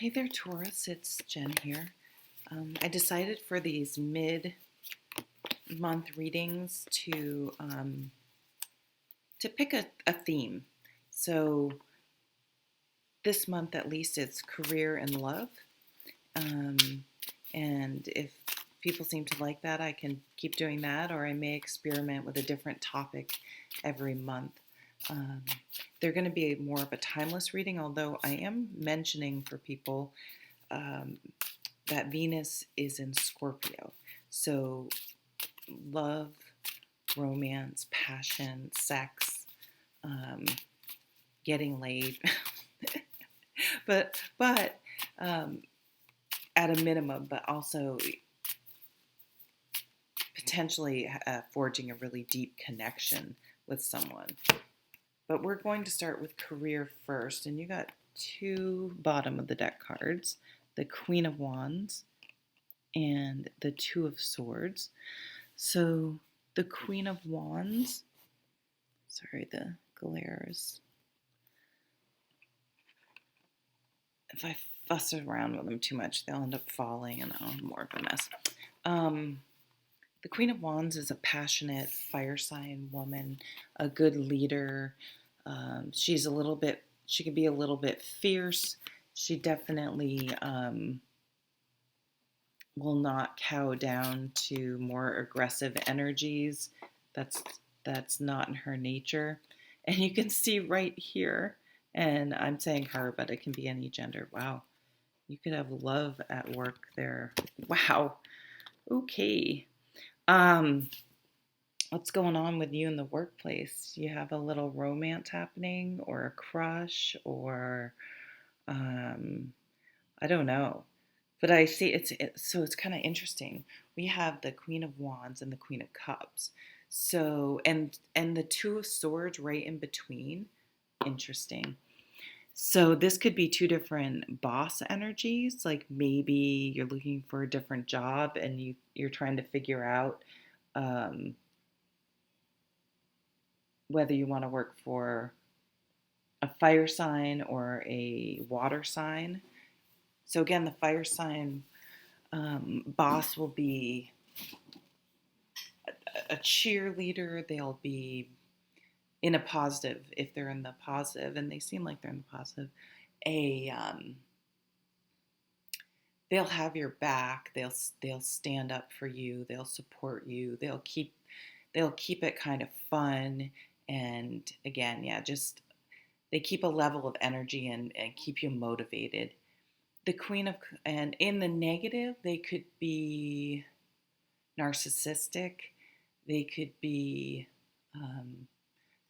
Hey there, Taurus. It's Jen here. I decided for these mid-month readings to pick a theme. So this month, at least, it's career and love. Um, and if people seem to like that, I can keep doing that, or I may experiment with a different topic every month. Um, they're going to be more of a timeless reading, although I am mentioning for people um, that Venus is in Scorpio. So love, romance, passion, sex, um, getting laid, but at a minimum, but also potentially forging a really deep connection with someone. But we're going to start with career first, and you got two bottom of the deck cards, the Queen of Wands and the Two of Swords. So the Queen of Wands, sorry, the glare is, if I fuss around with them too much, they'll end up falling and I'll have more of a mess. The Queen of Wands is a passionate fire sign woman, a good leader. She can be a little bit fierce. She definitely will not cow down to more aggressive energies. That's that's not in her nature. And you can see right here, and I'm saying her, but it can be any gender. Wow. You could have love at work there. Wow. Okay. Um, what's going on with you in the workplace? You have a little romance happening or a crush or um, I don't know. But I see so it's kind of interesting. We have the Queen of Wands and the Queen of Cups. So and the Two of Swords right in between. Interesting. So this could be two different boss energies. Like maybe you're looking for a different job and you're trying to figure out um, whether you want to work for a fire sign or a water sign. So again, the fire sign boss will be a cheerleader. They'll be in a positive if they're in the positive, and they seem like they're in the positive. A They'll have your back. They'll stand up for you. They'll support you. They'll keep it kind of fun. And again, yeah, just they keep a level of energy and keep you motivated. The queen of and in the negative, they could be narcissistic. They could be um,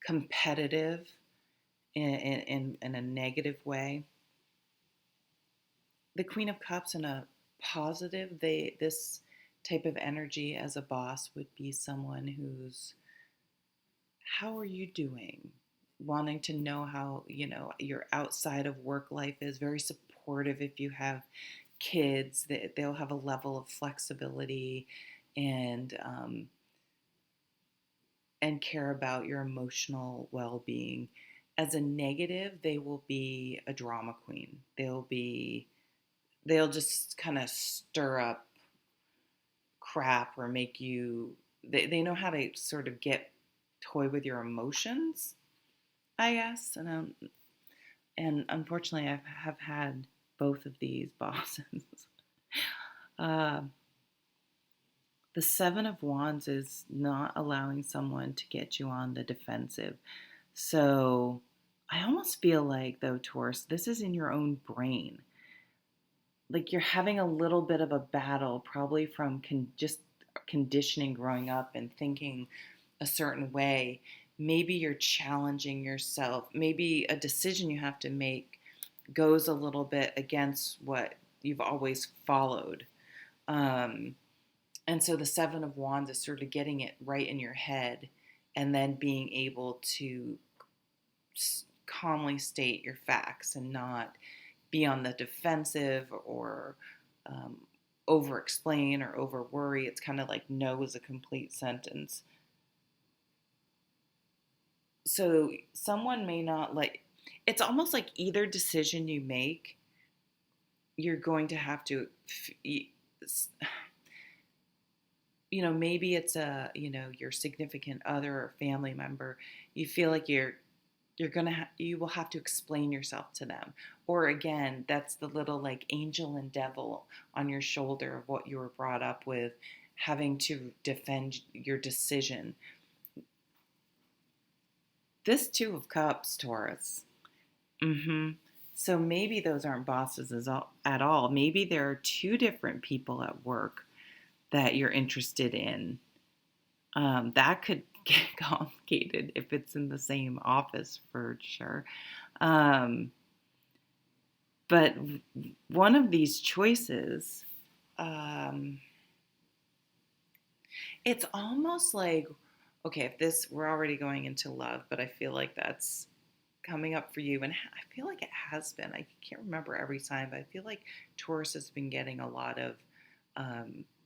competitive in a negative way. The Queen of Cups in a positive, this type of energy as a boss would be someone who's, how are you doing? Wanting to know how, your outside of work life is, very supportive if you have kids. They'll have a level of flexibility and care about your emotional well-being. As a negative, they will be a drama queen. They'll just kind of stir up crap or make you they know how to sort of toy with your emotions, I guess. And unfortunately I have had both of these bosses. uh, the Seven of Wands is not allowing someone to get you on the defensive. So I almost feel like, though, Taurus, this is in your own brain. Like you're having a little bit of a battle, probably from just conditioning growing up and thinking a certain way. Maybe you're challenging yourself. Maybe a decision you have to make goes a little bit against what you've always followed. Um, and so the Seven of Wands is sort of getting it right in your head and then being able to calmly state your facts and not be on the defensive or um, over explain or over worry. It's kind of like no is a complete sentence. So someone may not like, it's almost like either decision you make, you're going to have to, maybe it's your significant other or family member. You feel like you will have to explain yourself to them. Or again, that's the little like angel and devil on your shoulder of what you were brought up with, having to defend your decision. This Two of Cups, Taurus. Mm-hmm. So maybe those aren't bosses at all. Maybe there are two different people at work that you're interested in. That could get complicated if it's in the same office for sure. Um, but one of these choices, um, it's almost like, okay, if this, we're already going into love, but I feel like that's coming up for you. And I feel like it has been. I can't remember every time, but I feel like Taurus has been getting a lot of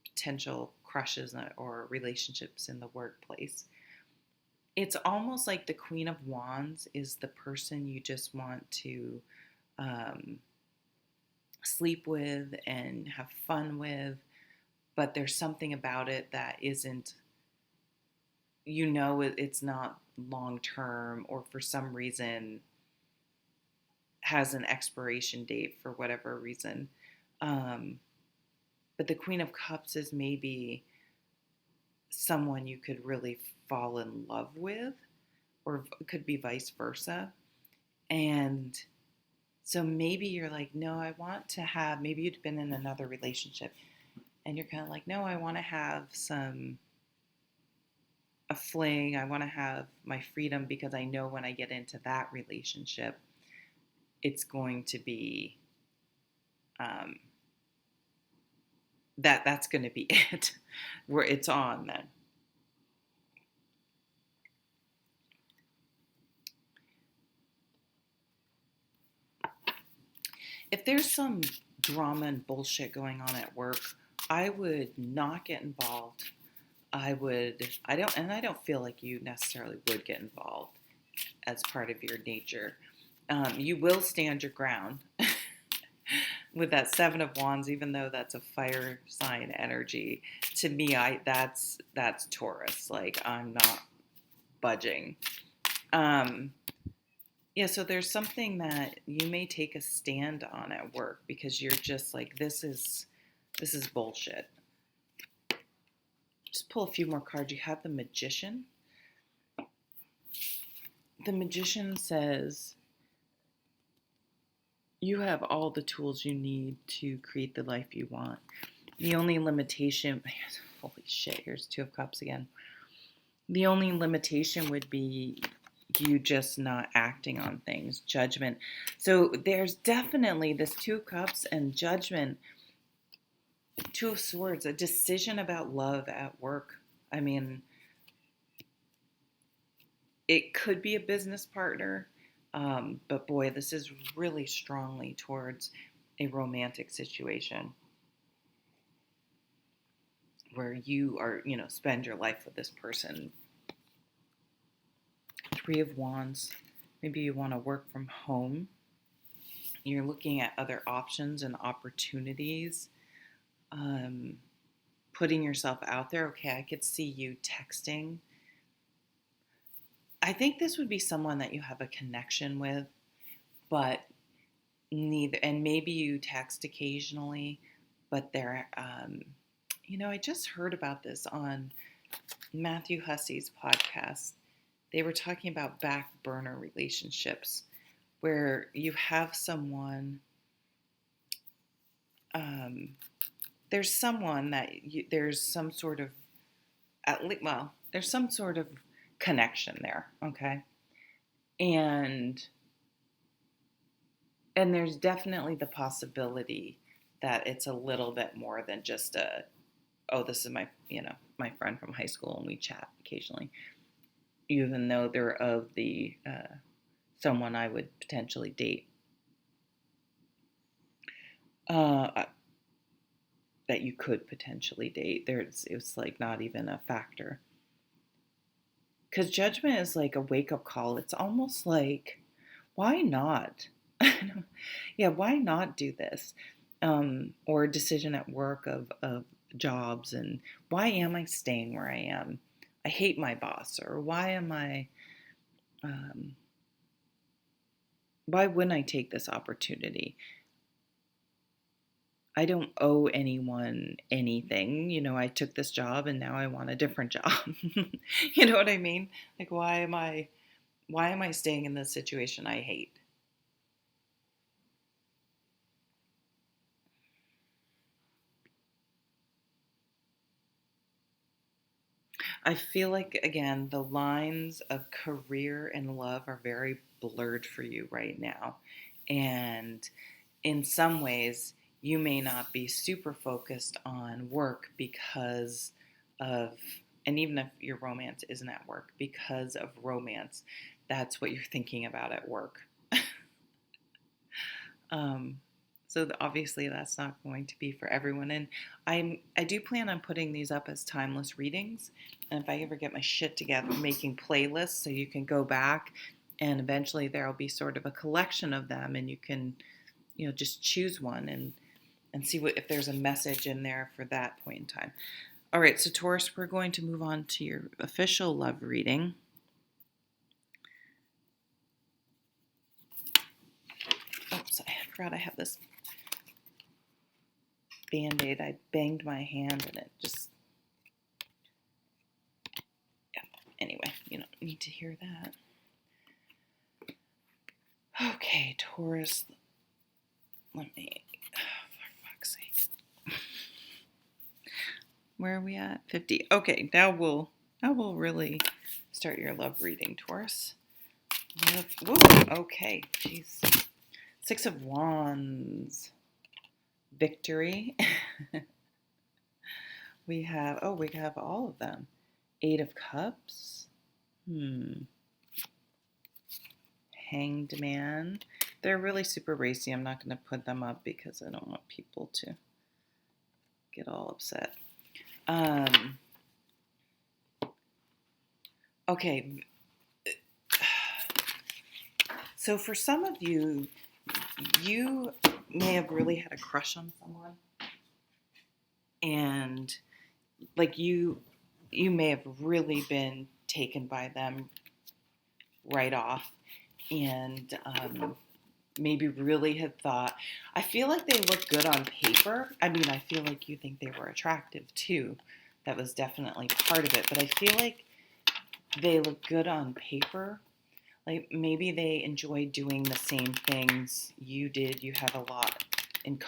potential crushes or relationships in the workplace. It's almost like the Queen of Wands is the person you just want to um, sleep with and have fun with, but there's something about it that isn't, it's not long term, or for some reason has an expiration date for whatever reason. Um, but the Queen of Cups is maybe someone you could really fall in love with, or it could be vice versa. And so maybe you're like, no, I want to have, maybe you'd been in another relationship and you're kind of like, no, I want to have a fling. I want to have my freedom because I know when I get into that relationship, it's going to be, um, that's going to be it, where it's on then. If there's some drama and bullshit going on at work, I would not get involved. I don't feel like you necessarily would get involved as part of your nature. You will stand your ground with that Seven of Wands, even though that's a fire sign energy. To me, that's Taurus. Like, I'm not budging. Um, yeah, so there's something that you may take a stand on at work because you're just like, this is bullshit. Just pull a few more cards. You have the Magician. The Magician says you have all the tools you need to create the life you want. The only limitation, holy shit, here's Two of Cups again. The only limitation would be you just not acting on things, judgment. So there's definitely this Two of Cups and judgment, Two of Swords, a decision about love at work. I mean, it could be a business partner, but boy, this is really strongly towards a romantic situation where you are, spend your life with this person. Three of Wands. Maybe you want to work from home. You're looking at other options and opportunities. Putting yourself out there. Okay, I could see you texting. I think this would be someone that you have a connection with, but neither, and maybe you text occasionally, but they're, I just heard about this on Matthew Hussey's podcast. They were talking about back burner relationships where you have someone, there's someone that there's some sort of, there's some sort of connection there, okay? And there's definitely the possibility that it's a little bit more than just this is my friend from high school and we chat occasionally, even though they're of the someone I would potentially date. That you could potentially date. It's like not even a factor. Because judgment is like a wake-up call. It's almost like, why not? Yeah, why not do this? or a decision at work of jobs, and why am I staying where I am? I hate my boss, or um, why wouldn't I take this opportunity? I don't owe anyone anything. I took this job and now I want a different job. You know what I mean? Like, why am I staying in this situation I hate? I feel like, again, the lines of career and love are very blurred for you right now. And in some ways, you may not be super focused on work because of, and even if your romance isn't at work, because of romance, that's what you're thinking about at work. Um, so obviously that's not going to be for everyone. And I do plan on putting these up as timeless readings. And if I ever get my shit together, making playlists so you can go back, and eventually there'll be sort of a collection of them, and you can, just choose one and see what if there's a message in there for that point in time. All right, so Taurus, we're going to move on to your official love reading. Oops, I forgot I have this Band-Aid. I banged my hand and it just, yeah. Anyway, you don't need to hear that. Okay, Taurus, let me, for fuck's sake. Where are we at? 50. Okay, now we'll really start your love reading, Taurus. Whoa, okay, jeez. 6 of Wands. Victory. we have all of them. 8 of Cups. Hanged Man. They're really super racy. I'm not going to put them up because I don't want people to get all upset. Okay. So for some of you, you may have really had a crush on someone, and like you may have really been taken by them right off, and maybe really had thought, I feel like they look good on paper. I mean, I feel like you think they were attractive too. That was definitely part of it, but I feel like they look good on paper. Like maybe they enjoy doing the same things you did. You have a lot in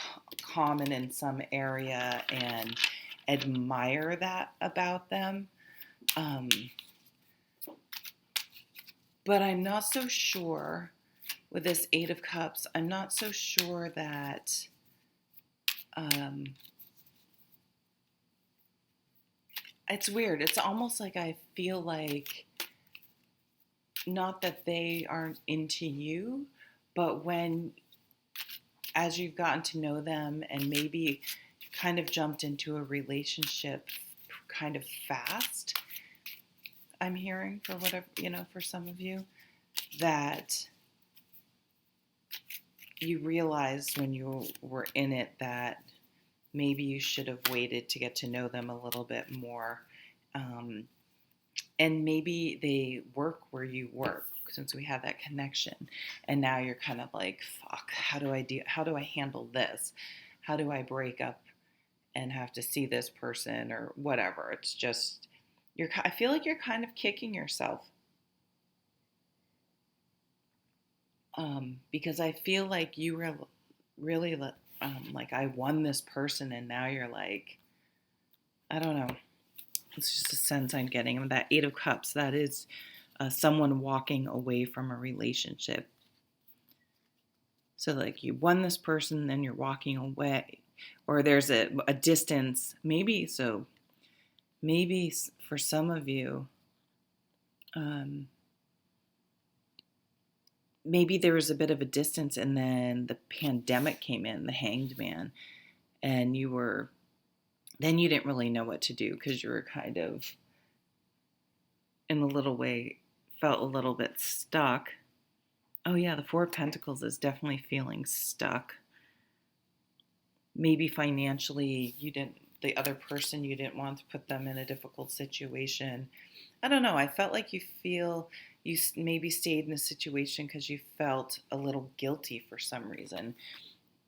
common in some area and admire that about them. But I'm not so sure with this 8 of Cups. I'm not so sure that it's weird. It's almost like I feel like not that they aren't into you, but as you've gotten to know them and maybe kind of jumped into a relationship kind of fast, I'm hearing for whatever, for some of you, that you realized when you were in it that maybe you should have waited to get to know them a little bit more. And maybe they work where you work, since we have that connection. And now you're kind of like, fuck, how do I handle this? How do I break up and have to see this person or whatever? It's just, I feel like you're kind of kicking yourself. Because I feel like you were really like, I won this person, and now you're like, I don't know. It's just a sense I'm getting. That 8 of Cups, that is someone walking away from a relationship. So like you won this person, then you're walking away, or there's a distance. Maybe for some of you, maybe there was a bit of a distance, and then the pandemic came in, the Hanged Man, and then you didn't really know what to do because you were kind of, in a little way, felt a little bit stuck. Oh yeah, the 4 of Pentacles is definitely feeling stuck. maybe financially the other person, you didn't want to put them in a difficult situation. I don't know. I felt like you maybe stayed in a situation because you felt a little guilty for some reason.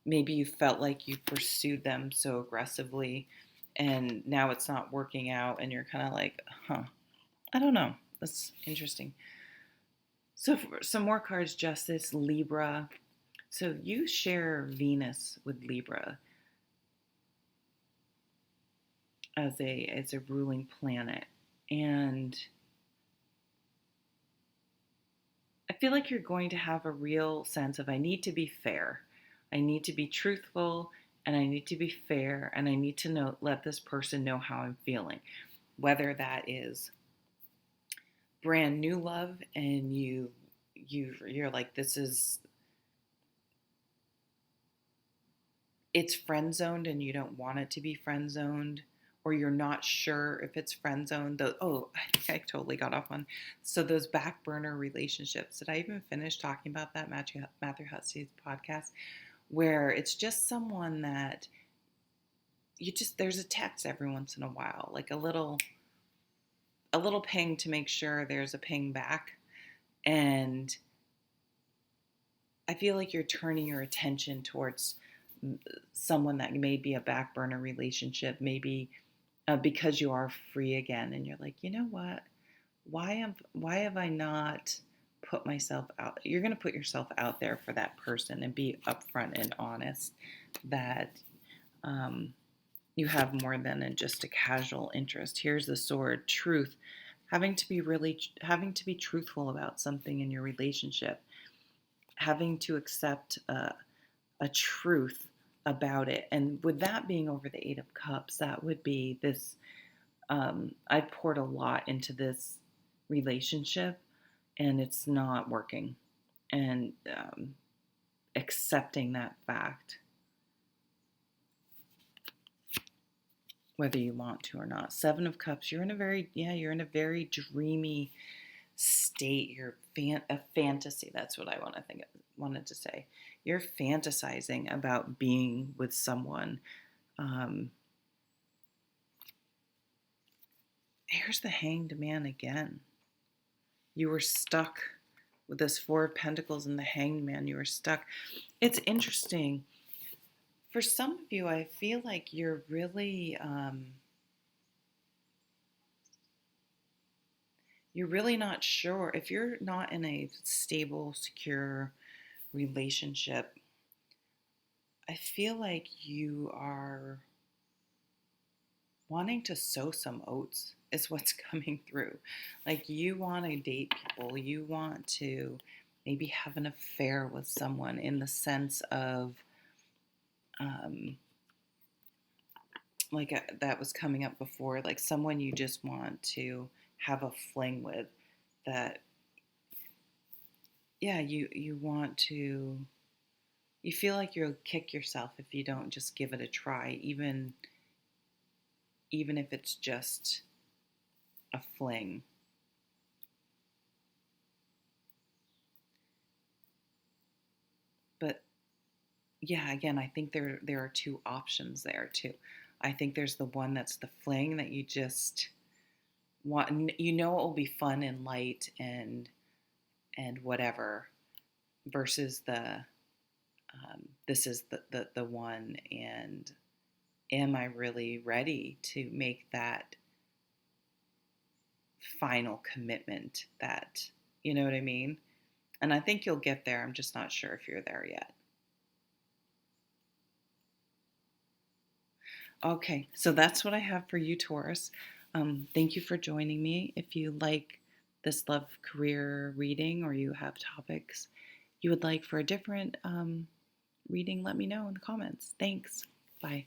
Maybe you felt like you pursued them so aggressively and now it's not working out and you're kind of like, huh, I don't know. That's interesting. So, for some more cards, Justice, Libra. So, you share Venus with Libra as a ruling planet. And I feel like you're going to have a real sense of I need to be fair. I need to be truthful and I need to be fair and I need to let this person know how I'm feeling. Whether that is brand new love and you're like this is it's friend zoned and you don't want it to be friend zoned, or you're not sure if it's friend zoned. I think I totally got off on. So those back burner relationships. Did I even finish talking about that Matthew Hussey's podcast, where it's just someone that there's a text every once in a while, like a little ping to make sure there's a ping back, and I feel like you're turning your attention towards someone that may be a back burner relationship, maybe because you are free again, and you're like, you know what? Why have I not put myself out? You're going to put yourself out there for that person and be upfront and honest that you have more than just a casual interest. Here's the sword, truth. Having to be truthful about something in your relationship, having to accept a truth about it. And with that being over the Eight of Cups, that would be this. I poured a lot into this relationship and it's not working. And accepting that fact, whether you want to or not. Seven of Cups, you're in a very dreamy state. You're a fantasy. That's what I wanted to say. You're fantasizing about being with someone. Here's the Hanged Man again. You were stuck with this Four of Pentacles and the Hanged Man. You were stuck. It's interesting. For some of you, I feel like you're really not sure. If you're not in a stable, secure relationship, I feel like you are wanting to sow some oats is what's coming through. Like you want to date people, you want to maybe have an affair with someone in the sense of that was coming up before, like someone you just want to have a fling with, that you want to, you feel like you'll kick yourself if you don't just give it a try, even if it's just a fling. But yeah, again, I think there are two options there too. I think there's the one that's the fling that you just want, it will be fun and light and whatever, versus the this is the one, and am I really ready to make that final commitment, that, you know what I mean? And I think you'll get there. I'm just not sure if you're there yet. Okay, so that's what I have for you, Taurus. Thank you for joining me. If you like this love career reading, or you have topics you would like for a different reading, let me know in the comments. Thanks. Bye.